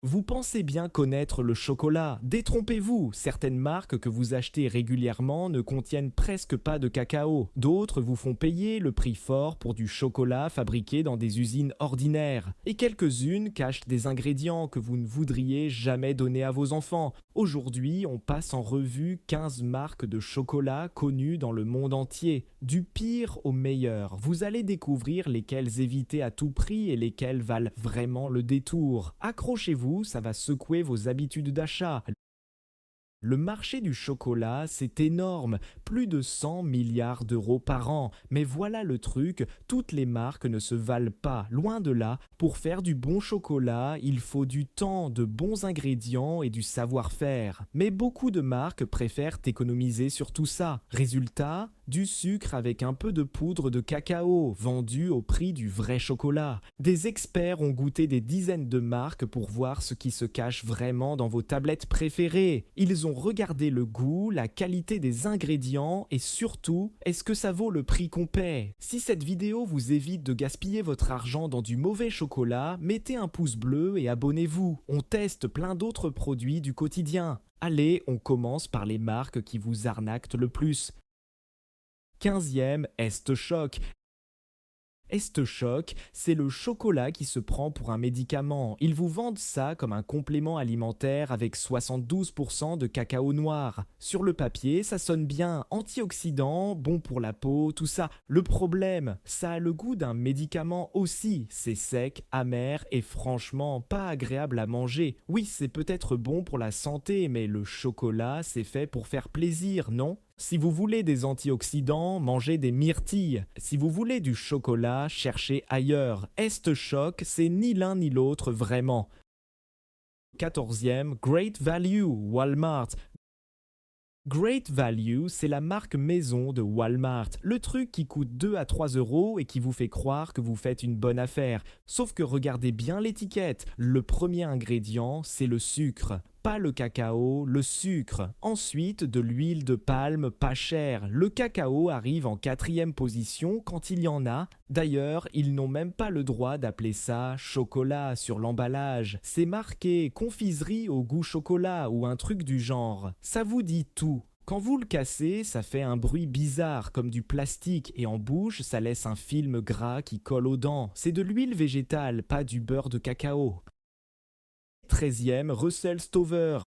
Vous pensez bien connaître le chocolat. Détrompez-vous, certaines marques que vous achetez régulièrement ne contiennent presque pas de cacao. D'autres vous font payer le prix fort pour du chocolat fabriqué dans des usines ordinaires. Et quelques-unes cachent des ingrédients que vous ne voudriez jamais donner à vos enfants. Aujourd'hui, on passe en revue 15 marques de chocolat connues dans le monde entier. Du pire au meilleur, vous allez découvrir lesquelles éviter à tout prix et lesquelles valent vraiment le détour. Accrochez-vous, ça va secouer vos habitudes d'achat. Le marché du chocolat, c'est énorme, plus de 100 milliards d'euros par an. Mais voilà le truc, toutes les marques ne se valent pas, loin de là. Pour faire du bon chocolat, il faut du temps, de bons ingrédients et du savoir-faire. Mais beaucoup de marques préfèrent économiser sur tout ça. Résultat, du sucre avec un peu de poudre de cacao, vendu au prix du vrai chocolat. Des experts ont goûté des dizaines de marques pour voir ce qui se cache vraiment dans vos tablettes préférées. Ils ont regardé le goût, la qualité des ingrédients et surtout, est-ce que ça vaut le prix qu'on paie? Si cette vidéo vous évite de gaspiller votre argent dans du mauvais chocolat, mettez un pouce bleu et abonnez-vous. On teste plein d'autres produits du quotidien. Allez, on commence par les marques qui vous arnaquent le plus. 15e, Est-Choc. Est-Choc, c'est le chocolat qui se prend pour un médicament. Ils vous vendent ça comme un complément alimentaire avec 72% de cacao noir. Sur le papier, ça sonne bien, antioxydant, bon pour la peau, tout ça. Le problème, ça a le goût d'un médicament aussi. C'est sec, amer et franchement pas agréable à manger. Oui, c'est peut-être bon pour la santé, mais le chocolat, c'est fait pour faire plaisir, non? Si vous voulez des antioxydants, mangez des myrtilles. Si vous voulez du chocolat, cherchez ailleurs. Est-Choc, c'est ni l'un ni l'autre vraiment. 14e, Great Value, Walmart. Great Value, c'est la marque maison de Walmart, le truc qui coûte 2 à 3 euros et qui vous fait croire que vous faites une bonne affaire. Sauf que regardez bien l'étiquette, le premier ingrédient, c'est le sucre. Pas le cacao, le sucre. Ensuite, de l'huile de palme pas chère. Le cacao arrive en 4e position quand il y en a. D'ailleurs, ils n'ont même pas le droit d'appeler ça chocolat sur l'emballage. C'est marqué confiserie au goût chocolat ou un truc du genre. Ça vous dit tout. Quand vous le cassez, ça fait un bruit bizarre comme du plastique et en bouche, ça laisse un film gras qui colle aux dents. C'est de l'huile végétale, pas du beurre de cacao. 13e, Russell Stover.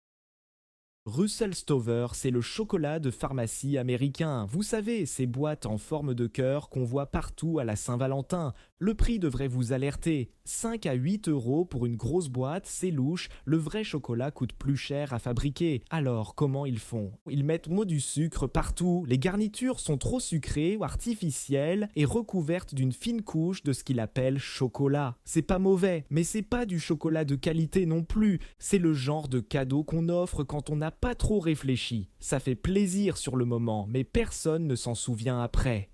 Russell Stover, c'est le chocolat de pharmacie américain. Vous savez, ces boîtes en forme de cœur qu'on voit partout à la Saint-Valentin. Le prix devrait vous alerter. 5 à 8 euros pour une grosse boîte, c'est louche. Le vrai chocolat coûte plus cher à fabriquer. Alors, comment ils font? Ils mettent du sucre partout. Les garnitures sont trop sucrées ou artificielles et recouvertes d'une fine couche de ce qu'ils appellent chocolat. C'est pas mauvais, mais c'est pas du chocolat de qualité non plus. C'est le genre de cadeau qu'on offre quand on n'a pas trop réfléchi. Ça fait plaisir sur le moment, mais personne ne s'en souvient après.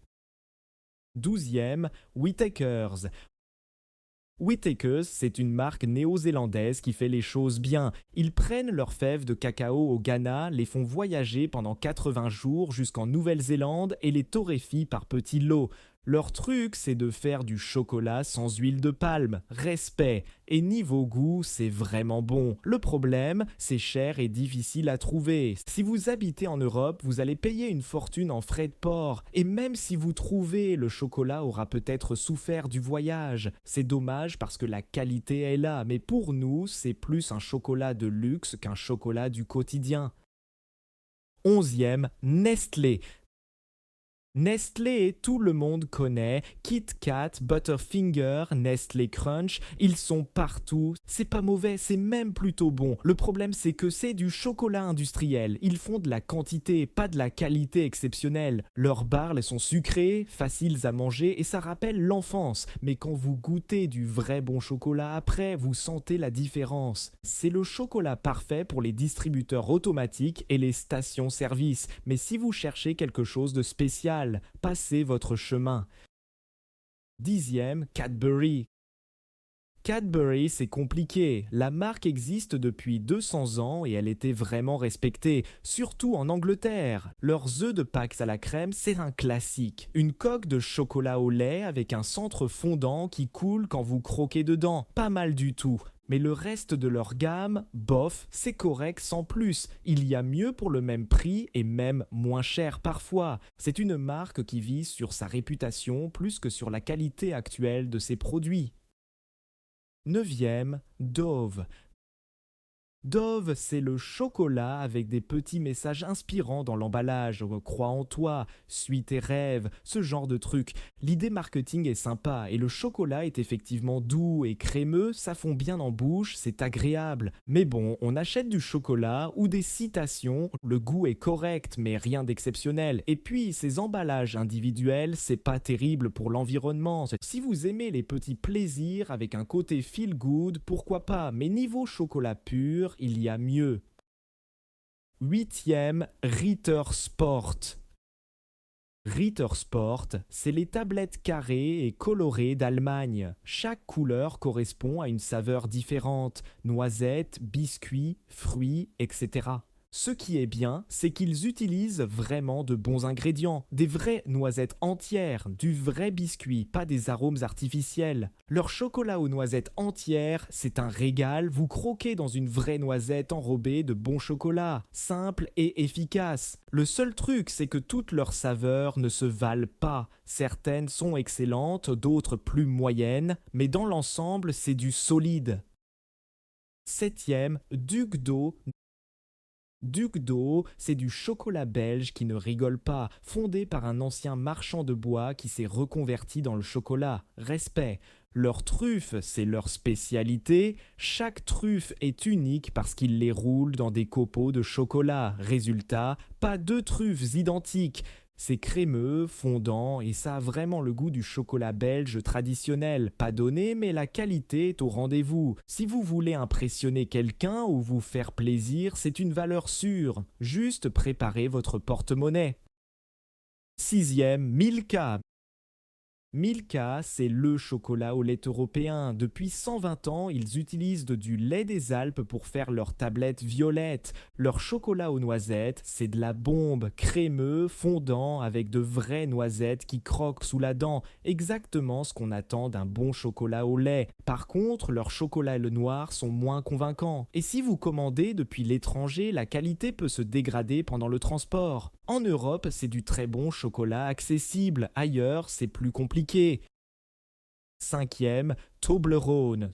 12e, Whitakers. Whitakers, c'est une marque néo-zélandaise qui fait les choses bien. Ils prennent leurs fèves de cacao au Ghana, les font voyager pendant 80 jours jusqu'en Nouvelle-Zélande et les torréfient par petits lots. Leur truc, c'est de faire du chocolat sans huile de palme. Respect. Et niveau goût, c'est vraiment bon. Le problème, c'est cher et difficile à trouver. Si vous habitez en Europe, vous allez payer une fortune en frais de port. Et même si vous trouvez, le chocolat aura peut-être souffert du voyage. C'est dommage parce que la qualité est là. Mais pour nous, c'est plus un chocolat de luxe qu'un chocolat du quotidien. 11e, Nestlé. Nestlé, tout le monde connaît, Kit Kat, Butterfinger, Nestlé Crunch, ils sont partout. C'est pas mauvais, c'est même plutôt bon. Le problème, c'est que c'est du chocolat industriel. Ils font de la quantité, pas de la qualité exceptionnelle. Leurs barres sont sucrées, faciles à manger et ça rappelle l'enfance. Mais quand vous goûtez du vrai bon chocolat après, vous sentez la différence. C'est le chocolat parfait pour les distributeurs automatiques et les stations-service. Mais si vous cherchez quelque chose de spécial, passez votre chemin. 10e, Cadbury. Cadbury, c'est compliqué. La marque existe depuis 200 ans et elle était vraiment respectée, surtout en Angleterre. Leurs œufs de Pâques à la crème, c'est un classique. Une coque de chocolat au lait avec un centre fondant qui coule quand vous croquez dedans. Pas mal du tout. Mais le reste de leur gamme, bof, c'est correct sans plus. Il y a mieux pour le même prix et même moins cher parfois. C'est une marque qui vise sur sa réputation plus que sur la qualité actuelle de ses produits. Neuvième, Dove. Dove, c'est le chocolat avec des petits messages inspirants dans l'emballage. Crois en toi, suis tes rêves, ce genre de truc. L'idée marketing est sympa et le chocolat est effectivement doux et crémeux, ça fond bien en bouche, c'est agréable. Mais bon, on achète du chocolat ou des citations, le goût est correct mais rien d'exceptionnel. Et puis, ces emballages individuels, c'est pas terrible pour l'environnement. Si vous aimez les petits plaisirs avec un côté feel good, pourquoi pas, mais niveau chocolat pur, il y a mieux. Huitième, Ritter Sport. Ritter Sport, c'est les tablettes carrées et colorées d'Allemagne. Chaque couleur correspond à une saveur différente, noisettes, biscuits, fruits, etc. Ce qui est bien, c'est qu'ils utilisent vraiment de bons ingrédients, des vraies noisettes entières, du vrai biscuit, pas des arômes artificiels. Leur chocolat aux noisettes entières, c'est un régal, vous croquez dans une vraie noisette enrobée de bon chocolat, simple et efficace. Le seul truc, c'est que toutes leurs saveurs ne se valent pas. Certaines sont excellentes, d'autres plus moyennes, mais dans l'ensemble, c'est du solide. Septième, Duc d'eau. Duc d'eau, c'est du chocolat belge qui ne rigole pas, fondé par un ancien marchand de bois qui s'est reconverti dans le chocolat. Respect. Leurs truffes, c'est leur spécialité. Chaque truffe est unique parce qu'ils les roulent dans des copeaux de chocolat. Résultat, pas deux truffes identiques. C'est crémeux, fondant et ça a vraiment le goût du chocolat belge traditionnel. Pas donné, mais la qualité est au rendez-vous. Si vous voulez impressionner quelqu'un ou vous faire plaisir, c'est une valeur sûre. Juste préparez votre porte-monnaie. Sixième, Milka. Milka, c'est le chocolat au lait européen. Depuis 120 ans, ils utilisent du lait des Alpes pour faire leurs tablettes violettes. Leur chocolat aux noisettes, c'est de la bombe, crémeux, fondant, avec de vraies noisettes qui croquent sous la dent. Exactement ce qu'on attend d'un bon chocolat au lait. Par contre, leurs chocolats le noir sont moins convaincants. Et si vous commandez depuis l'étranger, la qualité peut se dégrader pendant le transport. En Europe, c'est du très bon chocolat accessible. Ailleurs, c'est plus compliqué. Cinquième, Toblerone.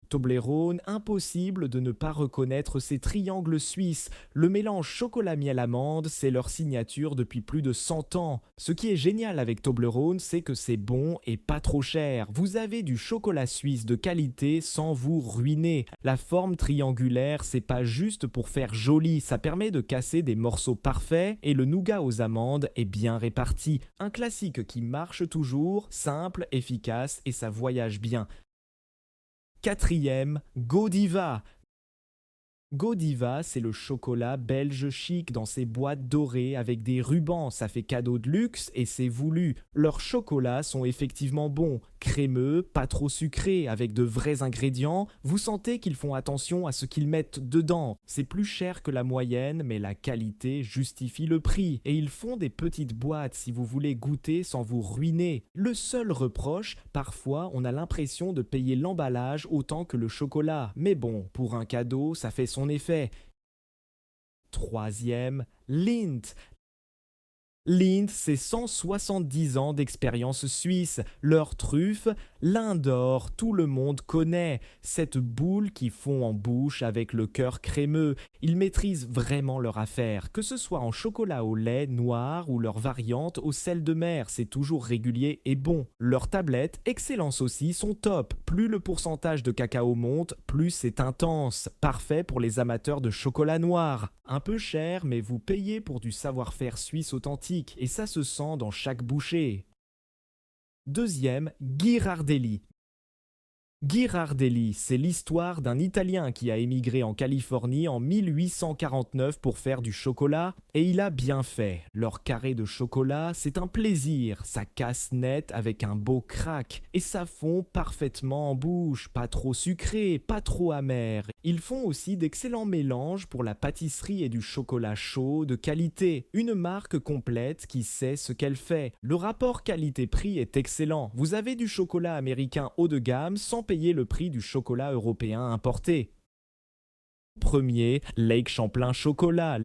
Toblerone, impossible de ne pas reconnaître ces triangles suisses. Le mélange chocolat-miel-amande, c'est leur signature depuis plus de 100 ans. Ce qui est génial avec Toblerone, c'est que c'est bon et pas trop cher. Vous avez du chocolat suisse de qualité sans vous ruiner. La forme triangulaire, c'est pas juste pour faire joli, ça permet de casser des morceaux parfaits et le nougat aux amandes est bien réparti. Un classique qui marche toujours, simple, efficace et ça voyage bien. Quatrième, Godiva. Godiva, c'est le chocolat belge chic dans ses boîtes dorées avec des rubans, ça fait cadeau de luxe et c'est voulu. Leurs chocolats sont effectivement bons, crémeux, pas trop sucrés, avec de vrais ingrédients. Vous sentez qu'ils font attention à ce qu'ils mettent dedans. C'est plus cher que la moyenne, mais la qualité justifie le prix. Et ils font des petites boîtes si vous voulez goûter sans vous ruiner. Le seul reproche, parfois on a l'impression de payer l'emballage autant que le chocolat. Mais bon, pour un cadeau, ça fait son effet. Troisième, Lindt. Lindt, c'est 170 ans d'expérience suisse. Leur truffe, l'Indore, tout le monde connaît. Cette boule qui fond en bouche avec le cœur crémeux. Ils maîtrisent vraiment leur affaire. Que ce soit en chocolat au lait noir ou leur variante au sel de mer, c'est toujours régulier et bon. Leurs tablettes, excellence aussi, sont top. Plus le pourcentage de cacao monte, plus c'est intense. Parfait pour les amateurs de chocolat noir. Un peu cher, mais vous payez pour du savoir-faire suisse authentique. Et ça se sent dans chaque bouchée. Deuxième, Ghirardelli. Ghirardelli, c'est l'histoire d'un Italien qui a émigré en Californie en 1849 pour faire du chocolat, et il a bien fait. Leur carré de chocolat, c'est un plaisir, ça casse net avec un beau crack, et ça fond parfaitement en bouche, pas trop sucré, pas trop amer. Ils font aussi d'excellents mélanges pour la pâtisserie et du chocolat chaud de qualité, une marque complète qui sait ce qu'elle fait. Le rapport qualité-prix est excellent, vous avez du chocolat américain haut de gamme sans payer le prix du chocolat européen importé. Premier, Lake Champlain Chocolat.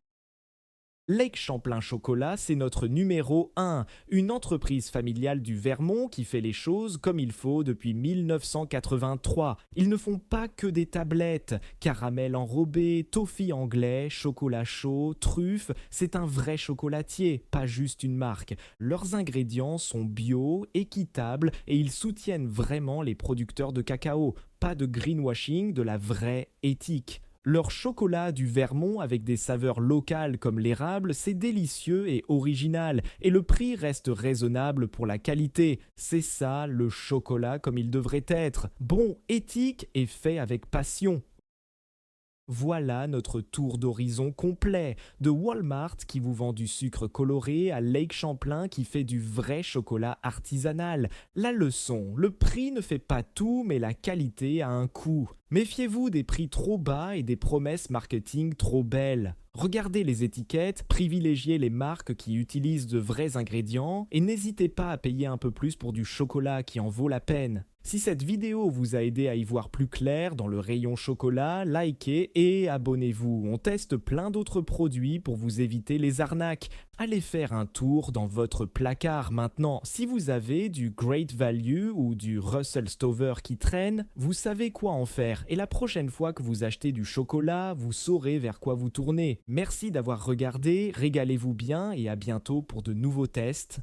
Lake Champlain Chocolat, c'est notre numéro 1, une entreprise familiale du Vermont qui fait les choses comme il faut depuis 1983. Ils ne font pas que des tablettes, caramel enrobé, toffee anglais, chocolat chaud, truffes, c'est un vrai chocolatier, pas juste une marque. Leurs ingrédients sont bio, équitables et ils soutiennent vraiment les producteurs de cacao. Pas de greenwashing, de la vraie éthique. Leur chocolat du Vermont avec des saveurs locales comme l'érable, c'est délicieux et original, et le prix reste raisonnable pour la qualité. C'est ça le chocolat comme il devrait être, bon, éthique et fait avec passion. Voilà notre tour d'horizon complet, de Walmart qui vous vend du sucre coloré à Lake Champlain qui fait du vrai chocolat artisanal. La leçon, le prix ne fait pas tout mais la qualité a un coût. Méfiez-vous des prix trop bas et des promesses marketing trop belles. Regardez les étiquettes, privilégiez les marques qui utilisent de vrais ingrédients et n'hésitez pas à payer un peu plus pour du chocolat qui en vaut la peine. Si cette vidéo vous a aidé à y voir plus clair dans le rayon chocolat, likez et abonnez-vous. On teste plein d'autres produits pour vous éviter les arnaques. Allez faire un tour dans votre placard maintenant. Si vous avez du Great Value ou du Russell Stover qui traîne, vous savez quoi en faire. Et la prochaine fois que vous achetez du chocolat, vous saurez vers quoi vous tourner. Merci d'avoir regardé, régalez-vous bien et à bientôt pour de nouveaux tests.